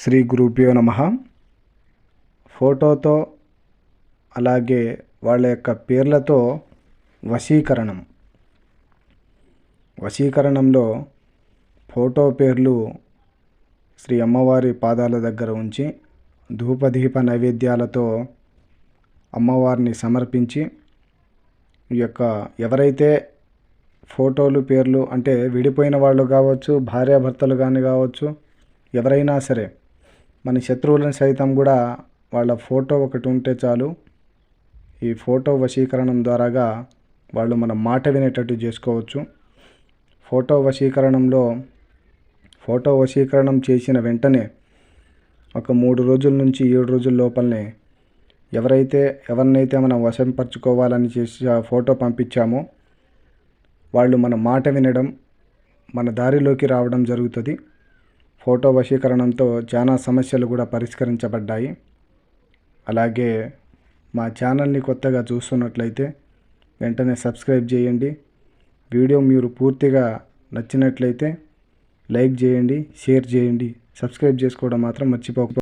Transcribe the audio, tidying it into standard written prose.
శ్రీ గురుభ్యో నమః. ఫోటోతో అలాగే వాళ్ళ యొక్క పేర్లతో వశీకరణంలో ఫోటో పేర్లు శ్రీ అమ్మవారి పాదాల దగ్గర ఉంచి ధూపదీప నైవేద్యాలతో అమ్మవారిని సమర్పించి ఈ యొక్క ఎవరైతే ఫోటోలు పేర్లు అంటే విడిపోయిన వాళ్ళు కావచ్చు, భార్యాభర్తలు కానీ కావచ్చు, ఎవరైనా సరే మన శత్రువులను సైతం కూడా వాళ్ళ ఫోటో ఒకటి ఉంటే చాలు, ఈ ఫోటో వశీకరణం ద్వారాగా వాళ్ళు మన మాట వినేటట్టు చేసుకోవచ్చు. ఫోటో వశీకరణం చేసిన వెంటనే ఒక 3 రోజుల నుంచి 7 రోజుల లోపలనే ఎవరినైతే మనం వశంపరచుకోవాలని చేసి ఆ ఫోటో పంపించామో వాళ్ళు మన మాట వినడం, మన దారిలోకి రావడం జరుగుతుంది. ఫోటో వశీకరణంతో చాలా సమస్యలు కూడా పరిష్కరించబడ్డాయి. అలాగే మా ఛానల్ని కొత్తగా చూస్తున్నట్లయితే వెంటనే సబ్స్క్రైబ్ చేయండి. వీడియో మీరు పూర్తిగా నచ్చినట్లయితే లైక్ చేయండి, షేర్ చేయండి. సబ్స్క్రైబ్ చేసుకోవడం మాత్రం మర్చిపోకపోండి.